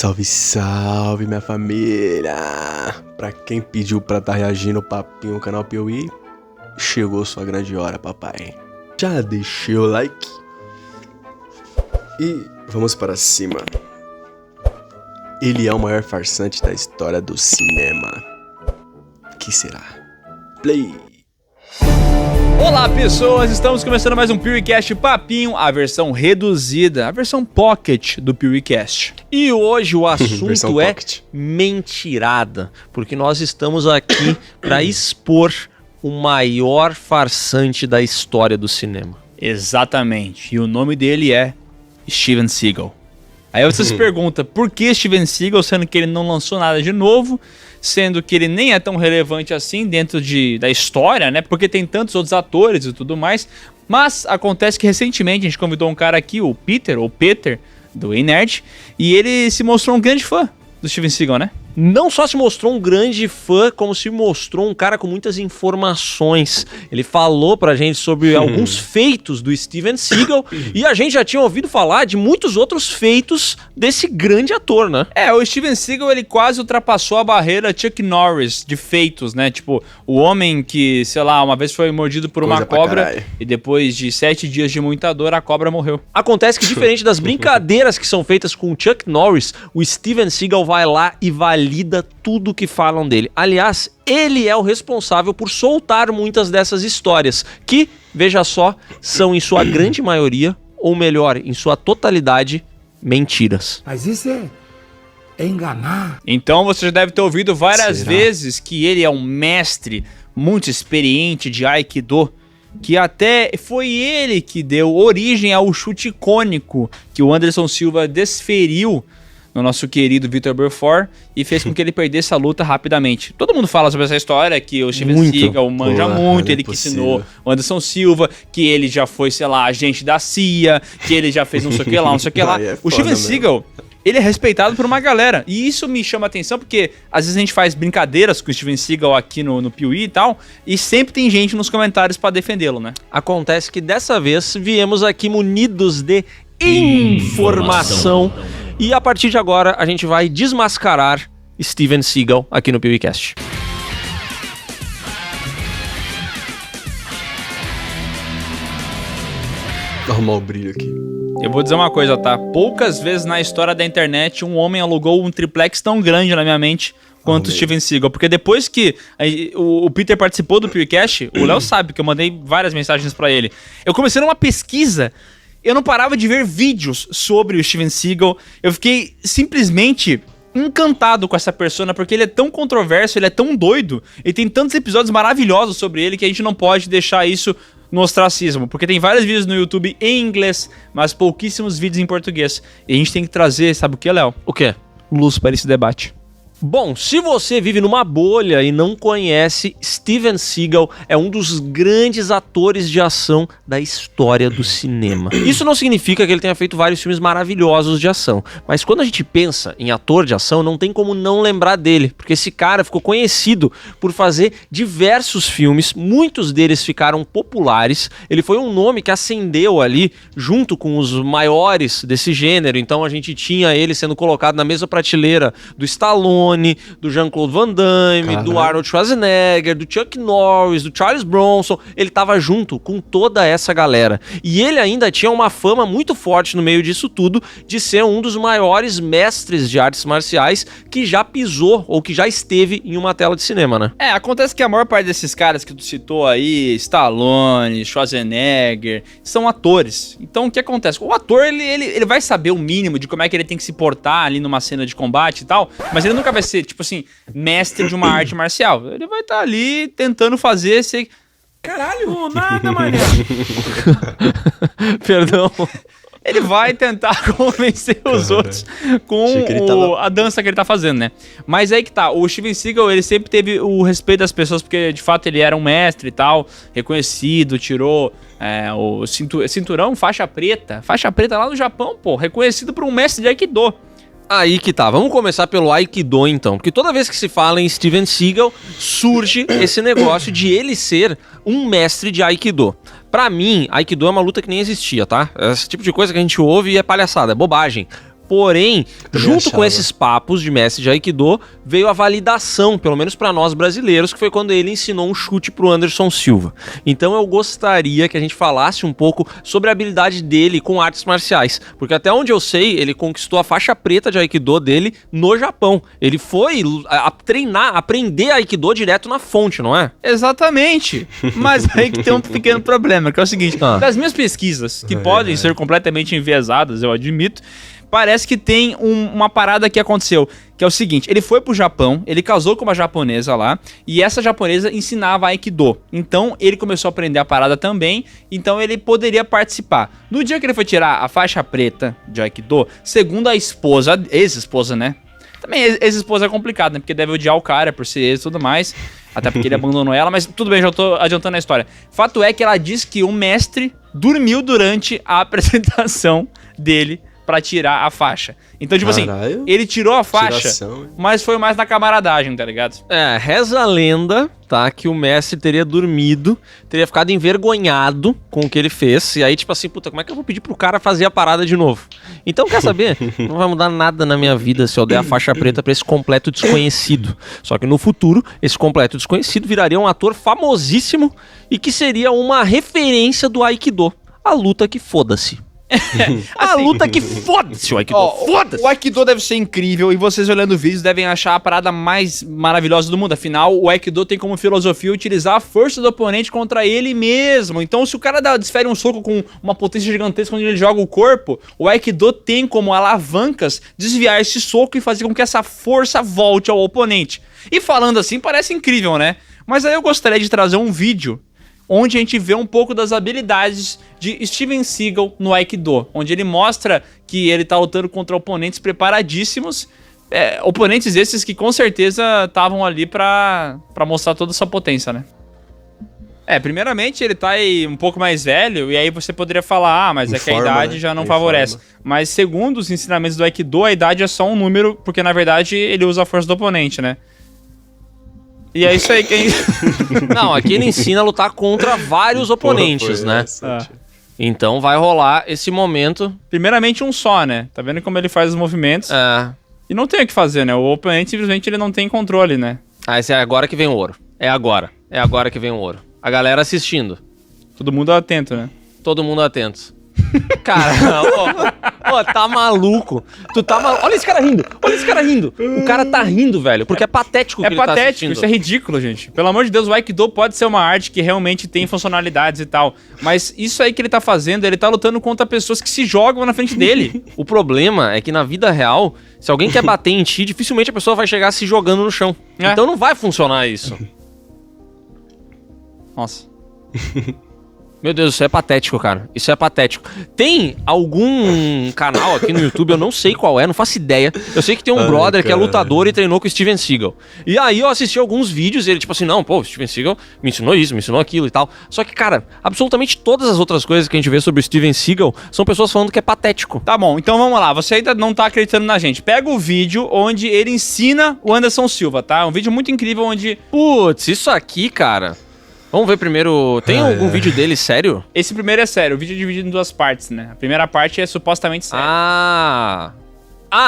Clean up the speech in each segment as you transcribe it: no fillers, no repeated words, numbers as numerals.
Salve, salve, minha família! Pra quem pediu pra tá reagindo o papinho no canal Piauí, chegou sua grande hora, papai. Já deixei o like? E vamos para cima. Ele é o maior farsante da história do cinema. Que será? Play! Olá pessoas, estamos começando mais um PeeWeeCast Papinho, a versão reduzida, a versão pocket do PeeWeeCast. E hoje o assunto é pocket. mentirada, porque nós estamos aqui para expor o maior farsante da história do cinema. Exatamente, e o nome dele é Steven Seagal. Aí você se pergunta, por que Steven Seagal, sendo que ele não lançou nada de novo, sendo que ele nem é tão relevante assim dentro da história, né? Porque tem tantos outros atores e tudo mais. Mas acontece que recentemente a gente convidou um cara aqui, o Peter, do Ei Nerd, e ele se mostrou um grande fã do Steven Seagal, né? Não só se mostrou um grande fã, como se mostrou um cara com muitas informações. Ele falou pra gente sobre alguns feitos do Steven Seagal e a gente já tinha ouvido falar de muitos outros feitos desse grande ator, né? É, o Steven Seagal, ele quase ultrapassou a barreira Chuck Norris de feitos, né? Tipo, o homem que, sei lá, uma vez foi mordido por uma cobra e depois de 7 dias de muita dor, a cobra morreu. Acontece que, diferente das brincadeiras que são feitas com o Chuck Norris, o Steven Seagal vai lá e valida tudo que falam dele. Aliás, ele é o responsável por soltar muitas dessas histórias, que, veja só, são em sua grande maioria, ou melhor, em sua totalidade, mentiras. Mas isso é enganar. Então você já deve ter ouvido várias vezes que ele é um mestre muito experiente de Aikido, que até foi ele que deu origem ao chute icônico que o Anderson Silva desferiu no nosso querido Vitor Belfort e fez com que ele perdesse a luta rapidamente. Todo mundo fala sobre essa história, que o Steven Seagal manja muito, ele que ensinou o Anderson Silva, que ele já foi, sei lá, agente da CIA, que ele já fez não sei o que lá, não sei o que lá. O Steven Seagal, ele é respeitado por uma galera, e isso me chama a atenção porque às vezes a gente faz brincadeiras com o Steven Seagal aqui no Piuí e tal, e sempre tem gente nos comentários pra defendê-lo, né? Acontece que dessa vez viemos aqui munidos de informação. E a partir de agora, a gente vai desmascarar Steven Seagal aqui no PeeWeeCast. Vou arrumar o brilho aqui. Eu vou dizer uma coisa, tá? Poucas vezes na história da internet um homem alugou um triplex tão grande na minha mente quanto o Steven Seagal. Porque depois que o Peter participou do PeeWeeCast, o Léo sabe que eu mandei várias mensagens pra ele. Eu comecei numa pesquisa. Eu não parava de ver vídeos sobre o Steven Seagal. Eu fiquei simplesmente encantado com essa persona, porque ele é tão controverso, ele é tão doido, e tem tantos episódios maravilhosos sobre ele que a gente não pode deixar isso no ostracismo, porque tem vários vídeos no YouTube em inglês, mas pouquíssimos vídeos em português. E a gente tem que trazer, sabe o que, Léo? O quê? Luz para esse debate. Bom, se você vive numa bolha e não conhece, Steven Seagal é um dos grandes atores de ação da história do cinema. Isso não significa que ele tenha feito vários filmes maravilhosos de ação, mas quando a gente pensa em ator de ação, não tem como não lembrar dele, porque esse cara ficou conhecido por fazer diversos filmes, muitos deles ficaram populares, ele foi um nome que ascendeu ali junto com os maiores desse gênero, então a gente tinha ele sendo colocado na mesma prateleira do Stallone, do Jean-Claude Van Damme, do Arnold Schwarzenegger, do Chuck Norris, do Charles Bronson. Ele tava junto com toda essa galera. E ele ainda tinha uma fama muito forte no meio disso tudo de ser um dos maiores mestres de artes marciais que já pisou ou que já esteve em uma tela de cinema, né? É, acontece que a maior parte desses caras que tu citou aí, Stallone, Schwarzenegger, são atores. Então o que acontece? O ator, ele vai saber o mínimo de como é que ele tem que se portar ali numa cena de combate e tal, mas ele nunca vai ser, tipo assim, mestre de uma arte marcial. Ele vai estar ali tentando fazer ser... Caralho, nada, mané. Perdão. Ele vai tentar convencer os outros com a dança que ele tá fazendo, né? Mas aí que tá, o Steven Seagal, ele sempre teve o respeito das pessoas, porque de fato ele era um mestre e tal, reconhecido, tirou o cinturão, faixa preta lá no Japão, pô, reconhecido por um mestre de Aikido. Aí que tá, vamos começar pelo Aikido então, porque toda vez que se fala em Steven Seagal, surge esse negócio de ele ser um mestre de Aikido. Pra mim, Aikido é uma luta que nem existia, tá? Esse tipo de coisa que a gente ouve e é palhaçada, é bobagem. Porém, Também junto com achava. esses papos de mestre de Aikido, veio a validação, pelo menos pra nós brasileiros, que foi quando ele ensinou um chute pro Anderson Silva. Então eu gostaria que a gente falasse um pouco sobre a habilidade dele com artes marciais, porque até onde eu sei, ele conquistou a faixa preta de Aikido dele no Japão. Ele foi treinar, aprender Aikido direto na fonte, não é? Exatamente. Mas aí que tem um pequeno problema, que é o seguinte, das minhas pesquisas, que podem ser completamente enviesadas, eu admito, parece que tem uma parada que aconteceu, que é o seguinte, ele foi pro Japão, ele casou com uma japonesa lá, e essa japonesa ensinava Aikido. Então, ele começou a aprender a parada também, então ele poderia participar. No dia que ele foi tirar a faixa preta de Aikido, segundo a esposa, ex-esposa, né? Também ex-esposa é complicado, né? Porque deve odiar o cara por ser ex e tudo mais, até porque ele abandonou ela, mas tudo bem, já tô adiantando a história. Fato é que ela diz que o mestre dormiu durante a apresentação dele pra tirar a faixa. Então, tipo assim, ele tirou a faixa, Tiração, hein? mas foi mais na camaradagem, tá ligado? Reza a lenda, tá, que o mestre teria dormido, teria ficado envergonhado com o que ele fez, e aí tipo assim, puta, como é que eu vou pedir pro cara fazer a parada de novo? Então, quer saber? Não vai mudar nada na minha vida se eu der a faixa preta pra esse completo desconhecido. Só que no futuro, esse completo desconhecido viraria um ator famosíssimo e que seria uma referência do Aikido. A luta que foda-se. A luta que foda-se o Aikido. Foda-se! O Aikido deve ser incrível e vocês olhando vídeos devem achar a parada mais maravilhosa do mundo. Afinal, o Aikido tem como filosofia utilizar a força do oponente contra ele mesmo. Então, se o cara desfere um soco com uma potência gigantesca quando ele joga o corpo, o Aikido tem como alavancas desviar esse soco e fazer com que essa força volte ao oponente. E falando assim, parece incrível, né? Mas aí eu gostaria de trazer um vídeo onde a gente vê um pouco das habilidades de Steven Seagal no Aikido, onde ele mostra que ele tá lutando contra oponentes preparadíssimos, oponentes esses que com certeza estavam ali pra mostrar toda a sua potência, né? Primeiramente ele tá aí um pouco mais velho, e aí você poderia falar, mas é que a idade já não favorece. Mas segundo os ensinamentos do Aikido, a idade é só um número, porque na verdade ele usa a força do oponente, né? E é isso aí que... Não, aqui ele ensina a lutar contra vários oponentes, né? Então vai rolar esse momento. Primeiramente um só, né? Tá vendo como ele faz os movimentos? E não tem o que fazer, né? O oponente simplesmente ele não tem controle, né? Esse é agora que vem o ouro. É agora que vem o ouro. A galera assistindo. Todo mundo atento, né? Todo mundo atento. Cara, tá maluco. Tu tá maluco. Olha esse cara rindo. O cara tá rindo, velho, porque é patético o que ele tá assistindo. Isso é ridículo, gente. Pelo amor de Deus, o Aikido pode ser uma arte que realmente tem funcionalidades e tal, mas isso aí que ele tá fazendo, ele tá lutando contra pessoas que se jogam na frente dele. O problema é que na vida real, se alguém quer bater em ti, dificilmente a pessoa vai chegar se jogando no chão. Então não vai funcionar isso. Nossa. Meu Deus, isso é patético, cara. Isso é patético. Tem algum canal aqui no YouTube, eu não sei qual é, não faço ideia. Eu sei que tem um brother que é lutador e treinou com o Steven Seagal. E aí eu assisti alguns vídeos e ele tipo assim, não, pô, o Steven Seagal me ensinou isso, me ensinou aquilo e tal. Só que, cara, absolutamente todas as outras coisas que a gente vê sobre o Steven Seagal são pessoas falando que é patético. Tá bom, então vamos lá. Você ainda não tá acreditando na gente. Pega o vídeo onde ele ensina o Anderson Silva, tá? Um vídeo muito incrível onde... Putz, isso aqui, cara... Vamos ver primeiro, tem algum vídeo dele sério? Esse primeiro é sério, o vídeo é dividido em duas partes, né? A primeira parte é supostamente sério.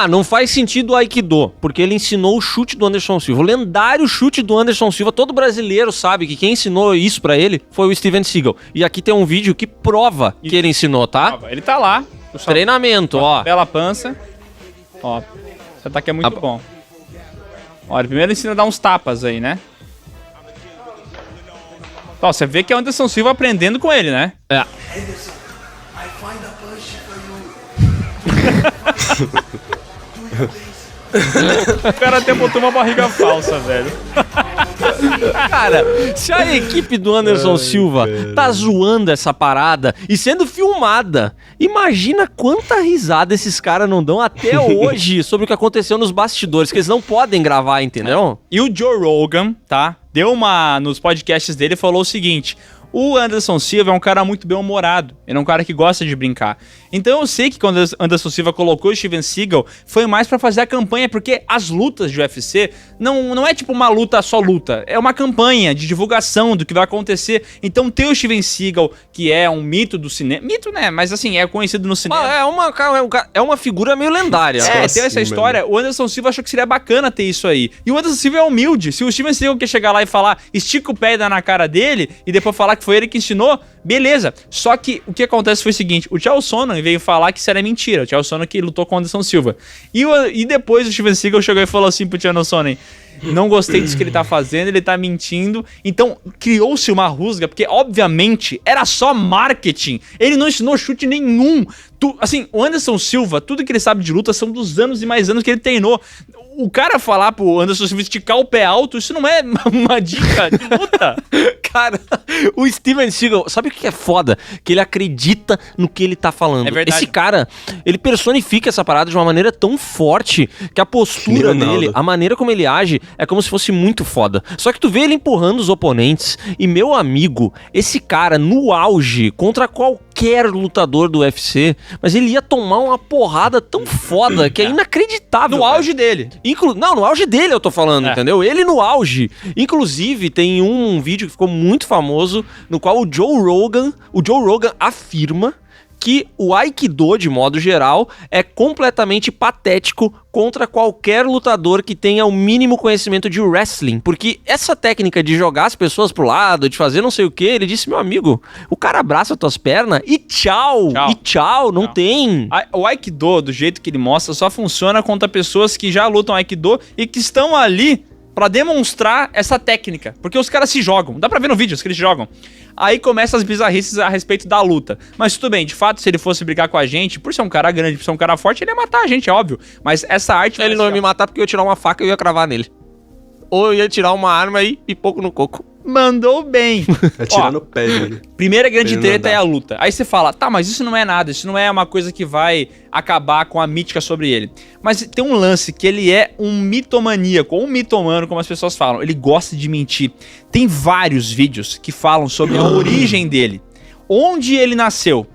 Não faz sentido o Aikido, porque ele ensinou o chute do Anderson Silva. O lendário chute do Anderson Silva, todo brasileiro sabe que quem ensinou isso pra ele foi o Steven Seagal. E aqui tem um vídeo que prova que ele ensinou, tá? Ele tá lá. Treinamento, ó. Bela pança. Ó, esse ataque é muito bom. Olha, primeiro ele ensina a dar uns tapas aí, né? Ó, você vê que é o Anderson Silva aprendendo com ele, né? É. O cara até botou uma barriga falsa, velho. Cara, se a equipe do Anderson Silva tá zoando essa parada e sendo filmada, imagina quanta risada esses caras não dão até hoje sobre o que aconteceu nos bastidores, que eles não podem gravar, entendeu? E o Joe Rogan, tá? Deu nos podcasts dele e falou o seguinte: O Anderson Silva é um cara muito bem-humorado. Ele é um cara que gosta de brincar. Então eu sei que quando o Anderson Silva colocou o Steven Seagal, foi mais pra fazer a campanha, porque as lutas de UFC não é tipo uma luta só luta. É uma campanha de divulgação do que vai acontecer. Então ter o Steven Seagal, que é um mito do cinema... Mito, né? Mas assim, é conhecido no cinema. É uma figura meio lendária. Tem essa história. O Anderson Silva achou que seria bacana ter isso aí. E o Anderson Silva é humilde. Se o Steven Seagal quer chegar lá e falar, estica o pé e dá na cara dele, e depois falar que foi ele que ensinou, beleza. Só que o que acontece foi o seguinte, o Chael Sonnen veio falar que isso era mentira. O Chael Sonnen que lutou com o Anderson Silva. E depois o Steven Seagal chegou e falou assim pro Chael Sonnen, não gostei disso que ele tá fazendo, ele tá mentindo. Então criou-se uma rusga, porque obviamente era só marketing. Ele não ensinou chute nenhum. Assim, o Anderson Silva, tudo que ele sabe de luta são dos anos e mais anos que ele treinou. O cara falar pro Anderson Silva esticar o pé alto, isso não é uma dica de luta. Cara, o Steven Seagal, sabe o que é foda? Que ele acredita no que ele tá falando. É verdade. Esse cara, ele personifica essa parada de uma maneira tão forte que a postura dele, a maneira como ele age, é como se fosse muito foda. Só que tu vê ele empurrando os oponentes e, meu amigo, esse cara no auge, contra qualquer lutador do UFC, mas ele ia tomar uma porrada tão foda que é inacreditável. No auge dele. Não, no auge dele eu tô falando, entendeu? Ele no auge. Inclusive, tem um vídeo que ficou muito famoso, no qual o Joe Rogan afirma que o Aikido, de modo geral, é completamente patético contra qualquer lutador que tenha o mínimo conhecimento de wrestling. Porque essa técnica de jogar as pessoas pro lado, de fazer não sei o que, ele disse, meu amigo, o cara abraça tuas pernas e tchau. Não tem. O Aikido, do jeito que ele mostra, só funciona contra pessoas que já lutam Aikido e que estão ali pra demonstrar essa técnica. Porque os caras se jogam. Dá pra ver no vídeo, os caras se jogam. Aí começam as bizarrices a respeito da luta. Mas tudo bem, de fato, se ele fosse brigar com a gente, por ser um cara grande, por ser um cara forte, ele ia matar a gente, é óbvio. Mas essa arte... Ele não ia me matar porque eu ia tirar uma faca e eu ia cravar nele. Ou eu ia tirar uma arma e pipoco no coco. Mandou bem. Atirar no pé dele. Primeira grande treta é a luta. Aí você fala, tá, mas isso não é nada, isso não é uma coisa que vai acabar com a mítica sobre ele. Mas tem um lance que ele é um mitomaníaco, ou um mitomano, como as pessoas falam. Ele gosta de mentir. Tem vários vídeos que falam sobre a origem dele. Onde ele nasceu.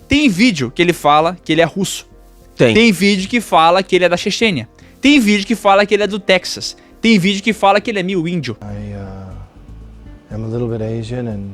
Tem vídeo que ele fala que ele é russo. Tem vídeo que fala que ele é da Chechênia. Tem vídeo que fala que ele é do Texas. Tem vídeo que fala que ele é meio índio. I'm a little bit Asian and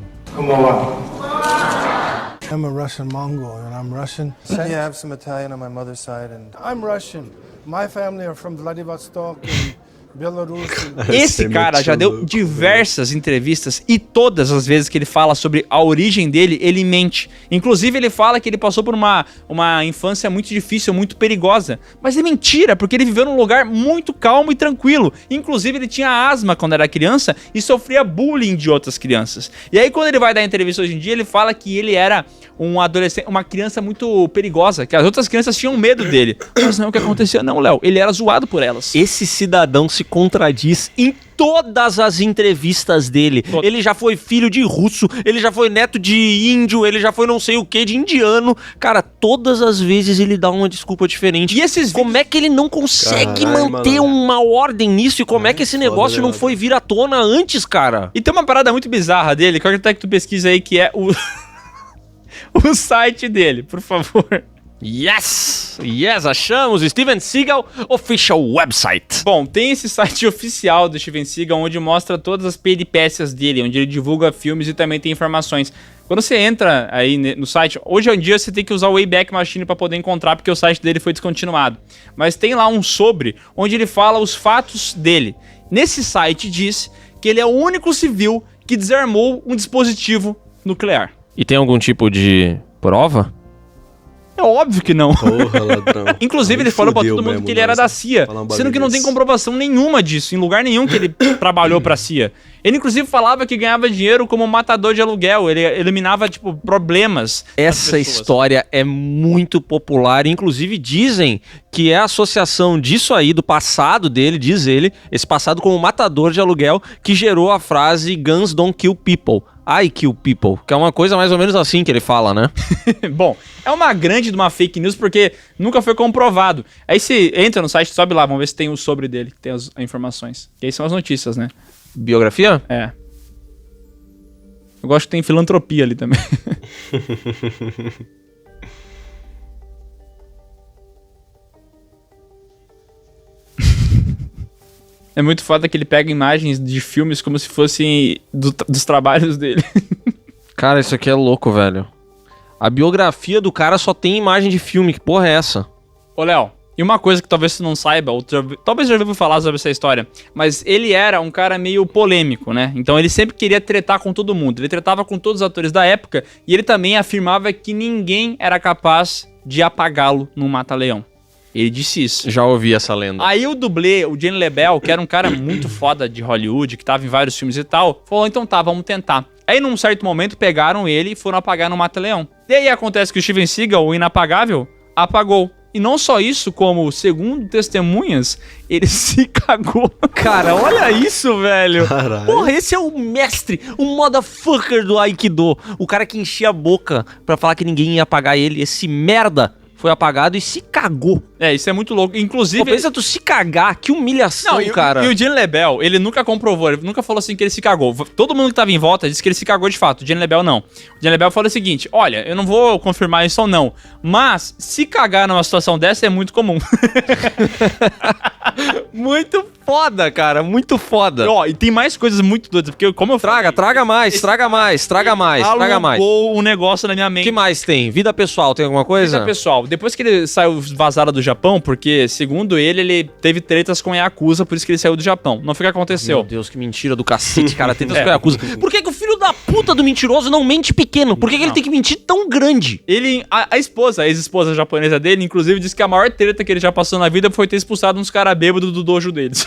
I'm a Russian Mongol and I'm Russian. Yeah, I have some Italian on my mother's side and I'm Russian. My family are from Vladivostok and Belarus. Esse cara já deu diversas entrevistas e todas as vezes que ele fala sobre a origem dele, ele mente. Inclusive ele fala que ele passou por uma infância muito difícil, muito perigosa. Mas é mentira, porque ele viveu num lugar muito calmo e tranquilo. Inclusive ele tinha asma quando era criança e sofria bullying de outras crianças. E aí quando ele vai dar entrevista hoje em dia, ele fala que ele era um adolescente, uma criança muito perigosa, que as outras crianças tinham medo dele. Mas não é o que acontecia não, Léo. Ele era zoado por elas. Esse cidadão se contradiz em todas as entrevistas dele. Ele já foi filho de russo, ele já foi neto de índio, ele já foi não sei o que de indiano. Cara, todas as vezes ele dá uma desculpa diferente. E esses como é que ele não consegue manter uma ordem nisso? E como é que esse negócio não foi vir à tona antes, cara? E tem uma parada muito bizarra dele, que eu quero até que tu pesquisa aí, que é o site dele, por favor. Yes, achamos o Steven Seagal Official Website. Bom, tem esse site oficial do Steven Seagal, onde mostra todas as peripécias dele, onde ele divulga filmes e também tem informações. Quando você entra aí no site, hoje em dia você tem que usar o Wayback Machine para poder encontrar, porque o site dele foi descontinuado. Mas tem lá um sobre, onde ele fala os fatos dele. Nesse site diz que ele é o único civil que desarmou um dispositivo nuclear. E tem algum tipo de prova? É óbvio que não. Porra, ladrão. Inclusive, ele falou pra todo mundo que ele era da CIA, sendo que não tem comprovação nenhuma disso, em lugar nenhum que ele trabalhou pra CIA. Ele, inclusive, falava que ganhava dinheiro como matador de aluguel, ele eliminava, tipo, problemas. Essa história é muito popular, inclusive dizem que é a associação disso aí, do passado dele, diz ele, esse passado como matador de aluguel, que gerou a frase Guns Don't Kill People. I kill people, que é uma coisa mais ou menos assim que ele fala, né? Bom, é uma grande de uma fake news porque nunca foi comprovado. Aí você entra no site, sobe lá, vamos ver se tem o sobre dele, que tem as informações. Que aí são as notícias, né? Biografia? É. Eu gosto que tem filantropia ali também. É muito foda que ele pega imagens de filmes como se fossem dos trabalhos dele. Cara, isso aqui é louco, velho. A biografia do cara só tem imagem de filme. Que porra é essa? Ô, Léo, e uma coisa que talvez você não saiba, ou talvez já ouviu falar sobre essa história, mas ele era um cara meio polêmico, né? Então ele sempre queria tretar com todo mundo. Ele tretava com todos os atores da época e ele também afirmava que ninguém era capaz de apagá-lo no Mata-Leão. Ele disse isso. Já ouvi essa lenda. Aí o dublê, o Gene LeBell, que era um cara muito foda de Hollywood, que tava em vários filmes e tal, falou, então tá, vamos tentar. Aí num certo momento pegaram ele e foram apagar no Mata-Leão. E aí acontece que o Steven Seagal, o inapagável, apagou. E não só isso, como, segundo testemunhas, ele se cagou. Cara, olha isso, velho. Caralho. Porra, esse é o mestre, o motherfucker do Aikido. O cara que enchia a boca pra falar que ninguém ia apagar ele. Esse merda foi apagado e se cagou. É, isso é muito louco. Inclusive... Pô, pensa tu se cagar, que humilhação, cara. E o Gene LeBell, ele nunca comprovou, ele nunca falou assim que ele se cagou. Todo mundo que tava em volta disse que ele se cagou de fato. O Gene LeBell não. O Gene LeBell falou o seguinte, olha, eu não vou confirmar isso ou não, mas se cagar numa situação dessa é muito comum. Muito foda, cara, muito foda. Ó, e tem mais coisas muito doidas, porque como eu falei... Traga mais. Alugou um negócio na minha O mente. que mais tem? Vida pessoal, tem alguma coisa? Vida pessoal, depois que ele saiu vazado do Japão, porque, segundo ele teve tretas com a Yakuza, por isso que ele saiu do Japão. Não foi o que aconteceu. Meu Deus, que mentira do cacete, cara. Tenta É. com a Yakuza. Por que o filho da puta do mentiroso não mente pequeno? Por que ele tem que mentir tão grande? Ele, a esposa, a ex-esposa japonesa dele, inclusive, disse que a maior treta que ele já passou na vida foi ter expulsado uns caras bêbados do dojo deles.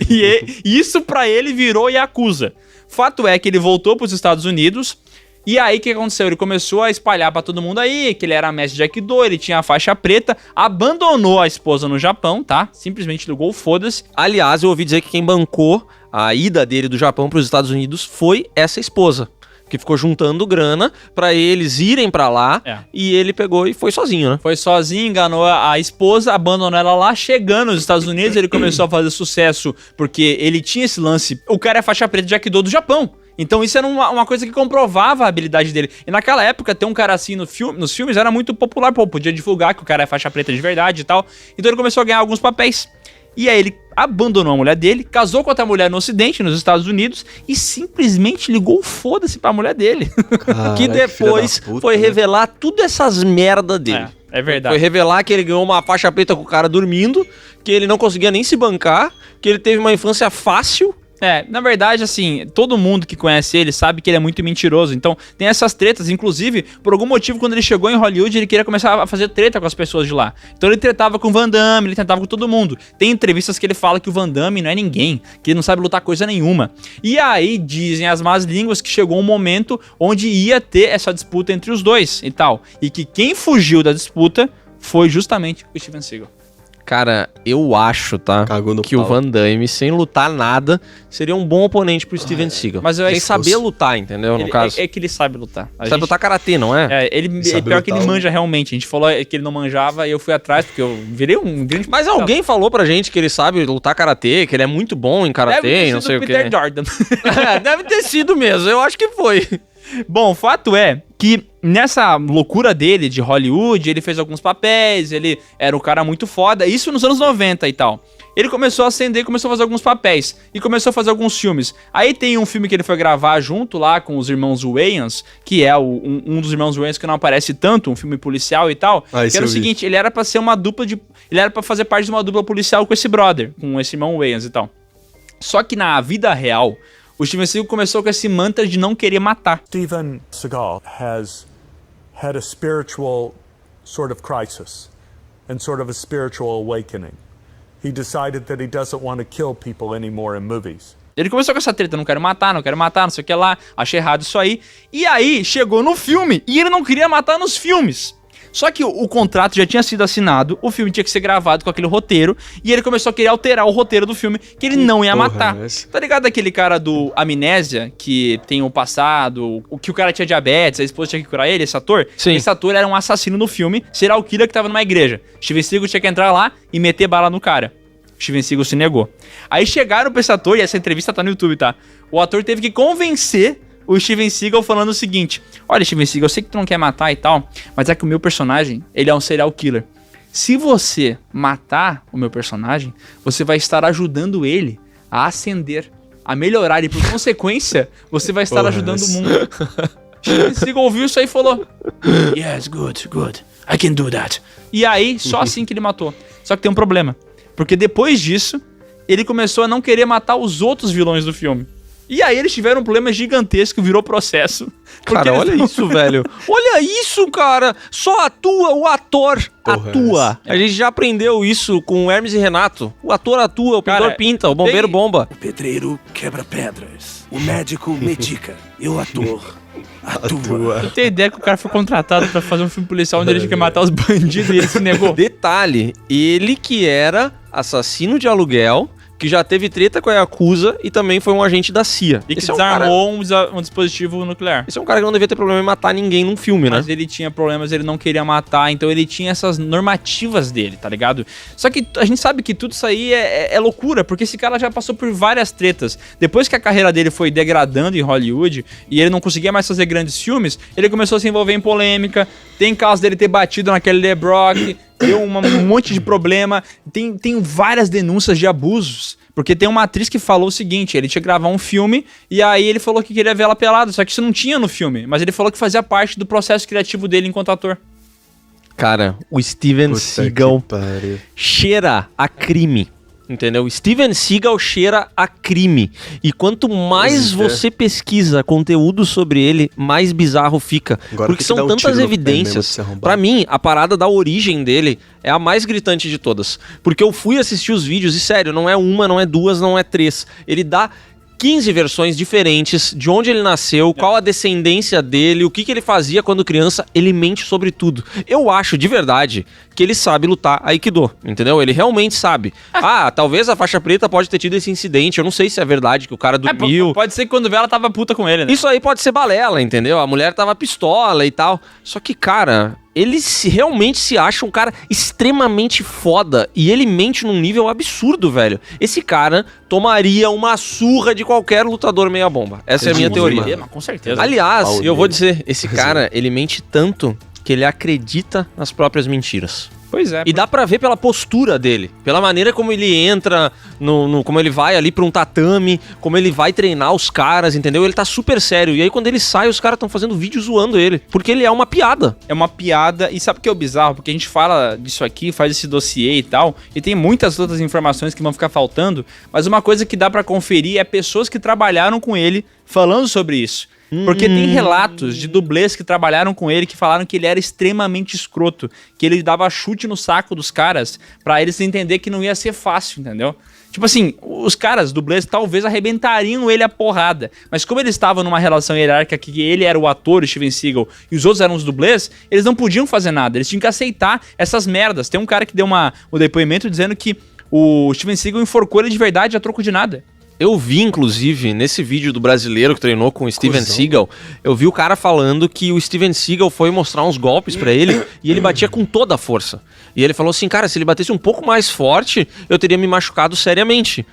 E isso pra ele virou Yakuza. Fato é que ele voltou pros Estados Unidos. E aí, o que aconteceu? Ele começou a espalhar pra todo mundo aí que ele era mestre de Aikido, ele tinha a faixa preta, abandonou a esposa no Japão, tá? Simplesmente ligou o foda-se. Aliás, eu ouvi dizer que quem bancou a ida dele do Japão pros Estados Unidos foi essa esposa. Que ficou juntando grana pra eles irem pra lá. É. E ele pegou e foi sozinho, né? Foi sozinho, enganou a esposa, abandonou ela lá. Chegando nos Estados Unidos, ele começou a fazer sucesso porque ele tinha esse lance. O cara é faixa preta de Aikido do Japão. Então isso era uma coisa que comprovava a habilidade dele. E naquela época, ter um cara assim nos filmes era muito popular. Pô, podia divulgar que o cara é faixa preta de verdade e tal. Então ele começou a ganhar alguns papéis. E aí ele abandonou a mulher dele, casou com outra mulher no Ocidente, nos Estados Unidos, e simplesmente ligou o foda-se pra mulher dele. Caralho, Que depois filha da puta, foi né? revelar tudo essas merda dele. É verdade. Foi revelar que ele ganhou uma faixa preta com o cara dormindo, que ele não conseguia nem se bancar, que ele teve uma infância fácil. É, na verdade, assim, todo mundo que conhece ele sabe que ele é muito mentiroso. Então, tem essas tretas. Inclusive, por algum motivo, quando ele chegou em Hollywood, ele queria começar a fazer treta com as pessoas de lá. Então, ele tretava com o Van Damme, ele tentava com todo mundo. Tem entrevistas que ele fala que o Van Damme não é ninguém, que ele não sabe lutar coisa nenhuma. E aí, dizem as más línguas que chegou um momento onde ia ter essa disputa entre os dois e tal. E que quem fugiu da disputa foi justamente o Steven Seagal. Cara, eu acho, tá? Cagou no que pau. o Van Damme, sem lutar nada, seria um bom oponente pro Steven Seagal. Mas eu sem acho- saber lutar, entendeu? No caso. É que ele sabe lutar. Sabe lutar karatê, não é? Ele Sabe pior que ele lutar, manja realmente. A gente falou que ele não manjava e eu fui atrás, porque eu virei um grande... Mas alguém falou pra gente que ele sabe lutar karatê, que ele é muito bom em karatê e não sei o Peter quê. Jordan. Deve ter sido mesmo, eu acho que foi. Bom, o fato é que nessa loucura dele de Hollywood, ele fez alguns papéis, ele era um cara muito foda, isso nos anos 90 e tal. Ele começou a ascender, começou a fazer alguns papéis e começou a fazer alguns filmes. Aí tem um filme que ele foi gravar junto lá com os irmãos Wayans, que é um dos irmãos Wayans que não aparece tanto, um filme policial e tal. Ah, Que esse era o eu vi. seguinte, ele era pra ser uma dupla de... Ele era pra fazer parte de uma dupla policial com esse brother, com esse irmão Wayans e tal. Só que na vida real, o Steven Seagal começou com esse mantra de não querer matar. Steven Seagal has had a spiritual sort of crisis and sort of a spiritual awakening. He decided that he doesn't want to kill people anymore in movies. Ele começou com essa treta, não quero matar, não sei o que lá, achei errado isso aí. E aí, chegou no filme, e ele não queria matar nos filmes. Só que o contrato já tinha sido assinado, o filme tinha que ser gravado com aquele roteiro, e ele começou a querer alterar o roteiro do filme, que ele não ia porra matar. é essa? Tá ligado aquele cara do Amnésia, que tem o passado, o que o cara tinha diabetes, a esposa tinha que curar ele, esse ator? Sim. Esse ator era um assassino no filme, serial killer que tava numa igreja. Steven Seagal tinha que entrar lá e meter bala no cara. Steven Seagal se negou. Aí chegaram pra esse ator, e essa entrevista tá no YouTube, tá? O ator teve que convencer o Steven Seagal falando o seguinte: olha, Steven Seagal, eu sei que tu não quer matar e tal, mas é que o meu personagem, ele é um serial killer. Se você matar o meu personagem, você vai estar ajudando ele a ascender, a melhorar, e por consequência, você vai estar ajudando o mundo. Steven Seagal ouviu isso aí e falou: yes, good, I can do that. E aí, só assim que ele matou. Só que tem um problema, porque depois disso, ele começou a não querer matar os outros vilões do filme. E aí eles tiveram um problema gigantesco, virou processo. Cara, olha isso, velho. Olha isso, cara. Só atua, o ator atua. A gente já aprendeu isso com o Hermes e Renato. O ator atua, o pintor pinta, o bombeiro bomba. O pedreiro quebra pedras. O médico medica. E o ator atua. Eu tenho ideia que o cara foi contratado pra fazer um filme policial onde ele quer matar os bandidos e ele se negou. Detalhe, ele que era assassino de aluguel, que já teve treta com a Yakuza e também foi um agente da CIA. E que desarmou um dispositivo nuclear. Esse é um cara que não devia ter problema em matar ninguém num filme, né? Mas ele tinha problemas, ele não queria matar, então ele tinha essas normativas dele, tá ligado? Só que a gente sabe que tudo isso aí é loucura, porque esse cara já passou por várias tretas. Depois que a carreira dele foi degradando em Hollywood e ele não conseguia mais fazer grandes filmes, ele começou a se envolver em polêmica. Tem casos dele ter batido naquele The Brock, deu um monte de problema. Tem várias denúncias de abusos. Porque tem uma atriz que falou o seguinte: ele tinha que gravar um filme e aí ele falou que queria ver ela pelada, só que isso não tinha no filme. Mas ele falou que fazia parte do processo criativo dele enquanto ator. Cara, o Steven Seagal cheira a crime. Entendeu? Steven Seagal cheira a crime. E quanto mais você pesquisa conteúdo sobre ele, mais bizarro fica. Agora, porque são tantas evidências. Pra mim, a parada da origem dele é a mais gritante de todas. Porque eu fui assistir os vídeos e, sério, não é uma, não é duas, não é três. Ele dá 15 versões diferentes de onde ele nasceu, qual a descendência dele, o que ele fazia quando criança. Ele mente sobre tudo. Eu acho, de verdade, que ele sabe lutar Aikido, entendeu? Ele realmente sabe. Talvez a faixa preta pode ter tido esse incidente. Eu não sei se é verdade que o cara dormiu. Pode ser que quando vê ela tava puta com ele, né? Isso aí pode ser balela, entendeu? A mulher tava pistola e tal. Só que, cara, ele realmente se acha um cara extremamente foda. E ele mente num nível absurdo, velho. Esse cara tomaria uma surra de qualquer lutador meia bomba. Essa é a minha teoria. Com certeza. Aliás, eu vou dizer, esse cara, ele mente tanto que ele acredita nas próprias mentiras. Pois é. E dá pra ver pela postura dele, pela maneira como ele entra, como ele vai ali pra um tatame, como ele vai treinar os caras, entendeu? Ele tá super sério. E aí quando ele sai, os caras tão fazendo vídeo zoando ele, porque ele é uma piada. É uma piada. E sabe o que é o bizarro? Porque a gente fala disso aqui, faz esse dossiê e tal, e tem muitas outras informações que vão ficar faltando, mas uma coisa que dá pra conferir é pessoas que trabalharam com ele falando sobre isso. Porque tem relatos de dublês que trabalharam com ele que falaram que ele era extremamente escroto, que ele dava chute no saco dos caras pra eles entender que não ia ser fácil, entendeu? Tipo assim, os caras dublês talvez arrebentariam ele a porrada, mas como eles estavam numa relação hierárquica que ele era o ator, o Steven Seagal, e os outros eram os dublês, eles não podiam fazer nada, eles tinham que aceitar essas merdas. Tem um cara que deu o depoimento dizendo que o Steven Seagal enforcou ele de verdade a troco de nada. Eu vi, inclusive, nesse vídeo do brasileiro que treinou com o Steven Seagal, eu vi o cara falando que o Steven Seagal foi mostrar uns golpes pra ele e ele batia com toda a força. E ele falou assim, cara, se ele batesse um pouco mais forte, eu teria me machucado seriamente.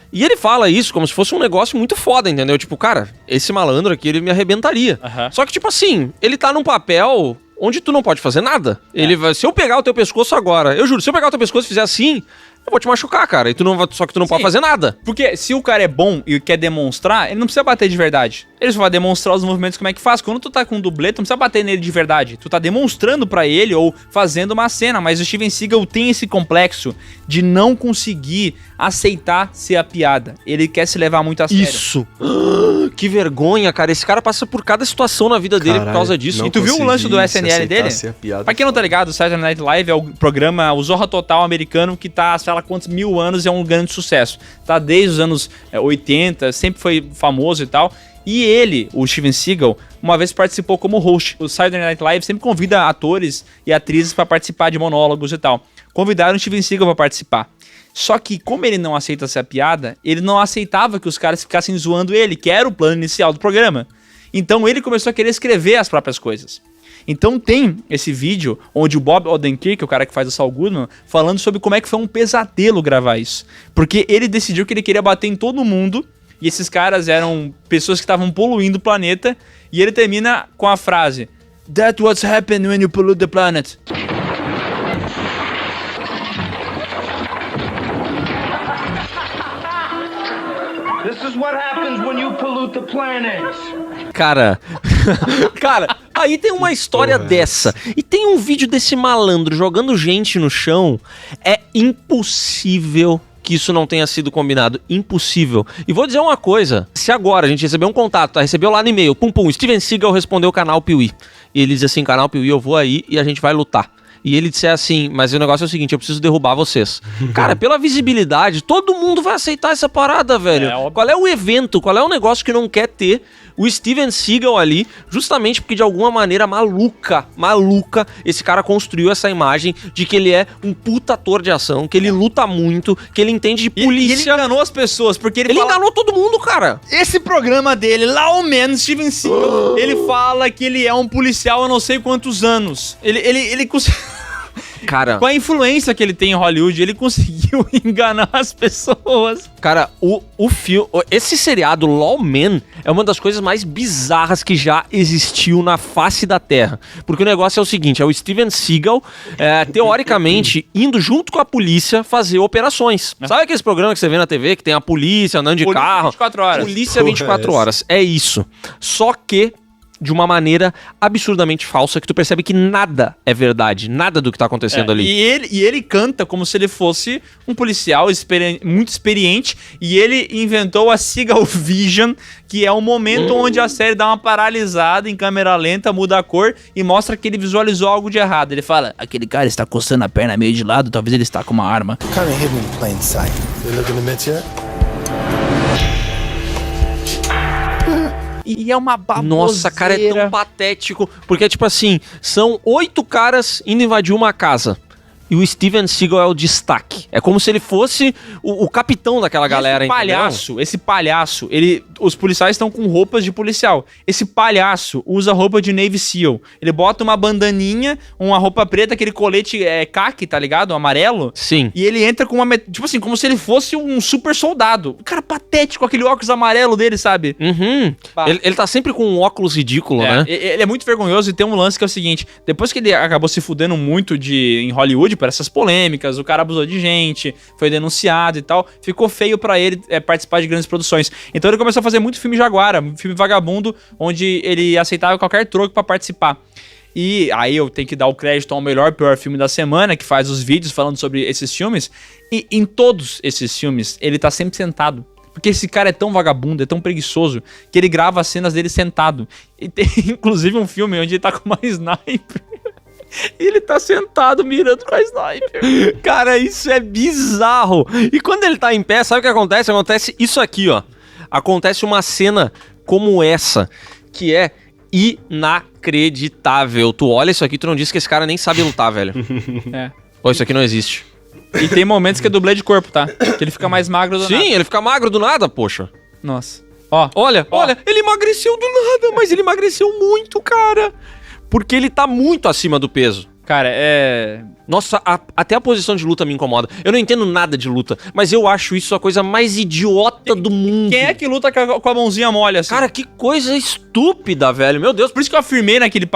E ele fala isso como se fosse um negócio muito foda, entendeu? Tipo, cara, esse malandro aqui, ele me arrebentaria. Só que, tipo assim, ele tá num papel onde tu não pode fazer nada. Ele vai, se eu pegar o teu pescoço agora, eu juro, se eu pegar o teu pescoço e fizer assim, eu vou te machucar, cara. E só que tu não pode fazer nada. Porque se o cara é bom e quer demonstrar, ele não precisa bater de verdade. Ele só vai demonstrar os movimentos como é que faz. Quando tu tá com um dublê, tu não precisa bater nele de verdade. Tu tá demonstrando pra ele ou fazendo uma cena. Mas o Steven Seagal tem esse complexo de não conseguir aceitar ser a piada. Ele quer se levar muito a sério. Isso. Que vergonha, cara. Esse cara passa por cada situação na vida dele por causa disso. E tu viu o lance do SNL dele? Pra quem não tá ligado, o Saturday Night Live é o programa, o Zorra Total americano, que tá, sei lá quantos mil anos, é um grande sucesso. Tá desde os anos 80, sempre foi famoso e tal. E ele, o Steven Seagal, uma vez participou como host. O Saturday Night Live sempre convida atores e atrizes pra participar de monólogos e tal. Convidaram o Steven Seagal pra participar. Só que, como ele não aceita essa piada, ele não aceitava que os caras ficassem zoando ele, que era o plano inicial do programa. Então ele começou a querer escrever as próprias coisas. Então tem esse vídeo onde o Bob Odenkirk, o cara que faz o Saul Goodman, falando sobre como é que foi um pesadelo gravar isso. Porque ele decidiu que ele queria bater em todo mundo E esses caras eram pessoas que estavam poluindo o planeta. E ele termina com a frase: "That's what happens when you pollute the planet." This is what happens when you pollute the planet. Cara, aí tem uma história dessa. E tem um vídeo desse malandro jogando gente no chão. É impossível que isso não tenha sido combinado. Impossível. E vou dizer uma coisa. Se agora a gente receber um contato, recebeu lá no e-mail, Steven Seagal respondeu o canal Piuí. E ele diz assim, canal Piuí, eu vou aí e a gente vai lutar. E ele disser assim, mas o negócio é o seguinte, eu preciso derrubar vocês. Cara, pela visibilidade, todo mundo vai aceitar essa parada, velho. Qual é o evento, qual é o negócio que não quer ter o Steven Seagal ali, justamente porque de alguma maneira maluca, esse cara construiu essa imagem de que ele é um puta ator de ação, que ele luta muito, que ele entende de polícia. E ele enganou as pessoas, porque ele enganou todo mundo, cara. Esse programa dele, lá o menos, Steven Seagal, ele fala que ele é um policial há não sei quantos anos. Ele conseguiu... Cara, com a influência que ele tem em Hollywood, ele conseguiu enganar as pessoas. Cara, esse seriado Lawman é uma das coisas mais bizarras que já existiu na face da Terra. Porque o negócio é o seguinte, é o Steven Seagal, teoricamente, indo junto com a polícia fazer operações. Sabe aqueles programas que você vê na TV, que tem a polícia andando de carro? 24 horas. Polícia 24 horas. É isso. Só que de uma maneira absurdamente falsa, que tu percebe que nada é verdade, nada do que tá acontecendo ali. E ele canta como se ele fosse um policial muito experiente, e ele inventou a Seagal Vision, que é o momento onde a série dá uma paralisada em câmera lenta, muda a cor e mostra que ele visualizou algo de errado. Ele fala, aquele cara está coçando a perna meio de lado, talvez ele está com uma arma. Kind of hidden in plain sight. You looking to meet yet? E é uma baboseira. Nossa, cara, é tão patético. Porque, tipo assim, são 8 caras indo invadir uma casa. E o Steven Seagal é o destaque. É como se ele fosse o capitão daquela galera, esse palhaço, os policiais estão com roupas de policial. Esse palhaço usa roupa de Navy SEAL. Ele bota uma bandaninha, uma roupa preta, aquele colete caqui, tá ligado? Amarelo. Sim. E ele entra com uma... Tipo assim, como se ele fosse um super soldado. Cara, patético, aquele óculos amarelo dele, sabe? Uhum. Ele tá sempre com um óculos ridículo, né? Ele é muito vergonhoso e tem um lance que é o seguinte. Depois que ele acabou se fudendo muito em Hollywood, por essas polêmicas, o cara abusou de gente, foi denunciado e tal, ficou feio pra ele participar de grandes produções. Então ele começou a fazer muito filme Jaguara, filme vagabundo, onde ele aceitava qualquer troco pra participar. E aí eu tenho que dar o crédito ao melhor pior filme da semana, que faz os vídeos falando sobre esses filmes, e em todos esses filmes ele tá sempre sentado. Porque esse cara é tão vagabundo, é tão preguiçoso, que ele grava as cenas dele sentado. E tem inclusive um filme onde ele tá com uma sniper. E ele tá sentado mirando com a sniper. Cara, isso é bizarro. E quando ele tá em pé, sabe o que acontece? Acontece isso aqui, ó. Acontece uma cena como essa, que é inacreditável. Tu olha isso aqui, tu não diz que esse cara nem sabe lutar, velho. Pô, isso aqui não existe. E tem momentos que é dublê de corpo, tá? Que ele fica mais magro do nada. Sim, ele fica magro do nada, poxa. Nossa. Olha, ele emagreceu do nada, mas ele emagreceu muito, cara. Porque ele tá muito acima do peso. Cara, Nossa, até a posição de luta me incomoda. Eu não entendo nada de luta, mas eu acho isso a coisa mais idiota do mundo. Quem é que luta com a mãozinha mole assim? Cara, que coisa estúpida, velho. Meu Deus. Por isso que eu afirmei naquele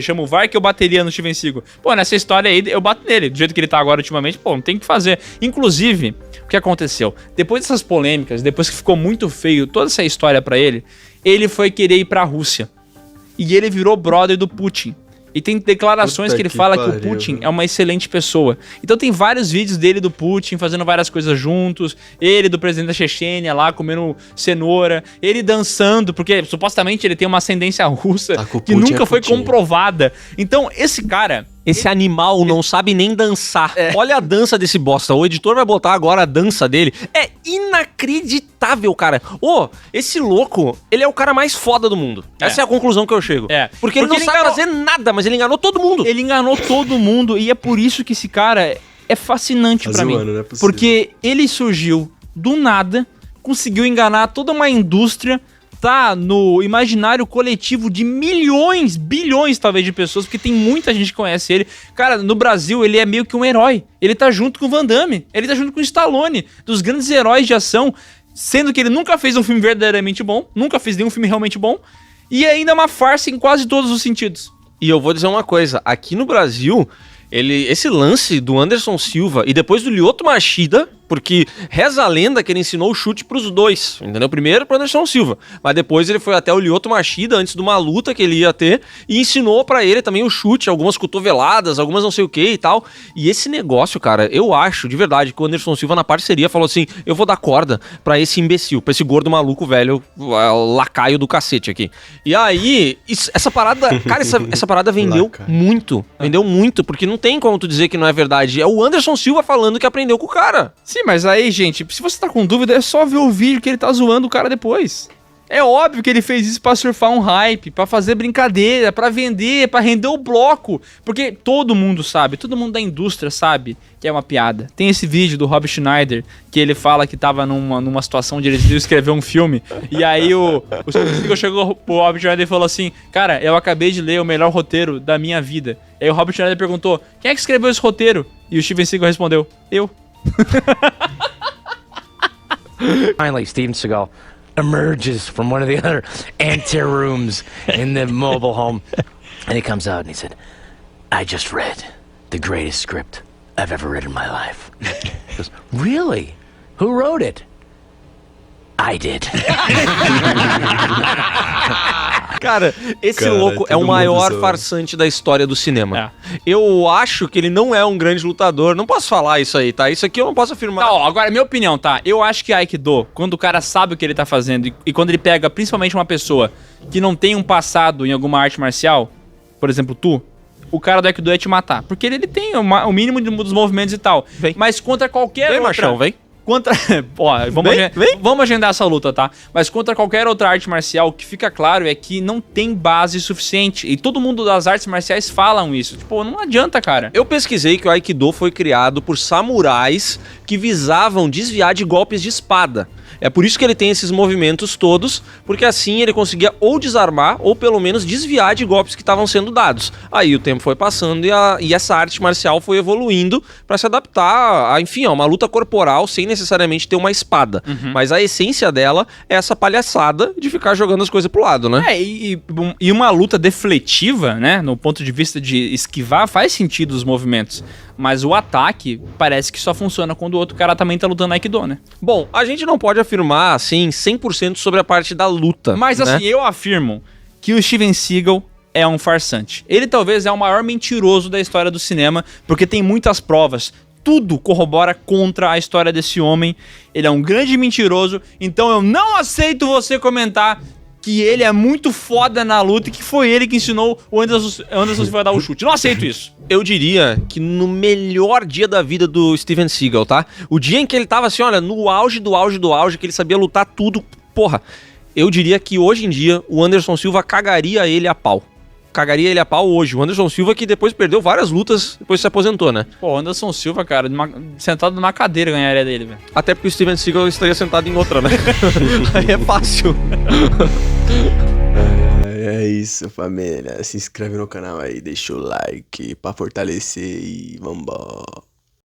Chama o VAR que eu bateria no Steven Seagal. Pô, nessa história aí, eu bato nele. Do jeito que ele tá agora ultimamente, pô, não tem o que fazer. Inclusive, o que aconteceu? Depois dessas polêmicas, depois que ficou muito feio toda essa história pra ele foi querer ir pra Rússia. E ele virou brother do Putin. E tem declarações que ele fala que o Putin é uma excelente pessoa. Então tem vários vídeos dele do Putin fazendo várias coisas juntos. Ele do presidente da Chechênia lá comendo cenoura. Ele dançando, porque supostamente ele tem uma ascendência russa que nunca foi comprovada. Então esse cara... Esse animal não sabe nem dançar. Olha a dança desse bosta. O editor vai botar agora a dança dele. É inacreditável, cara. Esse louco, ele é o cara mais foda do mundo. Essa é a conclusão que eu chego. Porque ele não sabe fazer nada, mas ele enganou todo mundo. Ele enganou todo mundo e é por isso que esse cara é fascinante pra mim. Não é possível. Porque ele surgiu do nada, conseguiu enganar toda uma indústria, tá no imaginário coletivo de milhões, bilhões talvez de pessoas, porque tem muita gente que conhece ele. Cara, no Brasil ele é meio que um herói. Ele tá junto com o Van Damme, ele tá junto com o Stallone, dos grandes heróis de ação. sendo que ele nunca fez um filme verdadeiramente bom, nunca fez nenhum filme realmente bom, e ainda é uma farsa em quase todos os sentidos. E eu vou dizer uma coisa, aqui no Brasil, esse lance do Anderson Silva e depois do Lyoto Machida, porque reza a lenda que ele ensinou o chute pros dois, entendeu? Primeiro pro Anderson Silva, mas depois ele foi até o Lyoto Machida, antes de uma luta que ele ia ter, e ensinou pra ele também o chute, algumas cotoveladas, algumas não sei o que e tal. E esse negócio, cara, eu acho, de verdade, que o Anderson Silva na parceria falou assim, eu vou dar corda pra esse imbecil, pra esse gordo maluco velho, lacaio do cacete aqui. E aí, essa parada, cara, essa parada vendeu muito, porque não tem como tu dizer que não é verdade. É o Anderson Silva falando que aprendeu com o cara. Sim, mas aí, gente, se você tá com dúvida, é só ver o vídeo que ele tá zoando o cara depois. É óbvio que ele fez isso pra surfar um hype, pra fazer brincadeira, pra vender, pra render o bloco. Porque todo mundo sabe, todo mundo da indústria sabe que é uma piada. Tem esse vídeo do Rob Schneider, que ele fala que tava numa situação onde ele decidiu escrever um filme. E aí o Steven Seagal chegou pro Rob Schneider e falou assim, cara, eu acabei de ler o melhor roteiro da minha vida. Aí o Rob Schneider perguntou, quem é que escreveu esse roteiro? E o Steven Seagal respondeu, eu. Finally, Steven Seagal emerges from one of the other anterooms in the mobile home, and he comes out and he said, I just read the greatest script I've ever read in my life. He goes, really? Who wrote it? I did. Cara, esse louco é o maior farsante da história do cinema. Eu acho que ele não é um grande lutador. Não posso falar isso aí, tá? Isso aqui eu não posso afirmar. Tá, ó, agora, minha opinião, tá? Eu acho que Aikido, quando o cara sabe o que ele tá fazendo e quando ele pega principalmente uma pessoa que não tem um passado em alguma arte marcial, por exemplo, o cara do Aikido ia te matar. Porque ele tem o mínimo dos movimentos e tal. Vem. Mas contra qualquer outra... Machão, vem. Vamos agendar essa luta, tá? Mas contra qualquer outra arte marcial, o que fica claro é que não tem base suficiente. E todo mundo das artes marciais falam isso. Tipo, não adianta, cara. Eu pesquisei que o Aikido foi criado por samurais que visavam desviar de golpes de espada. É por isso que ele tem esses movimentos todos, porque assim ele conseguia ou desarmar ou pelo menos desviar de golpes que estavam sendo dados. Aí o tempo foi passando e essa arte marcial foi evoluindo para se adaptar a uma luta corporal sem necessariamente ter uma espada. Mas a essência dela é essa palhaçada de ficar jogando as coisas pro lado, né? E uma luta defletiva, né? No ponto de vista de esquivar, faz sentido os movimentos. Mas o ataque parece que só funciona quando o outro cara também tá lutando Aikido, né? Bom, a gente não pode afirmar, assim, 100% sobre a parte da luta. Mas, assim, eu afirmo que o Steven Seagal é um farsante. Ele talvez é o maior mentiroso da história do cinema, porque tem muitas provas. Tudo corrobora contra a história desse homem. Ele é um grande mentiroso, então eu não aceito você comentar que ele é muito foda na luta e que foi ele que ensinou o Anderson Silva a dar o chute. Não aceito isso. Eu diria que no melhor dia da vida do Steven Seagal, tá? O dia em que ele tava assim, olha, no auge do auge do auge, que ele sabia lutar tudo, porra. Eu diria que hoje em dia o Anderson Silva cagaria ele a pau. Cagaria ele a pau hoje. O Anderson Silva que depois perdeu várias lutas, depois se aposentou, né? Pô, o Anderson Silva, cara, sentado numa cadeira ganharia dele, velho. Até porque o Steven Seagal estaria sentado em outra, né? Aí é fácil. É isso, família. Se inscreve no canal aí, deixa o like pra fortalecer e vambora.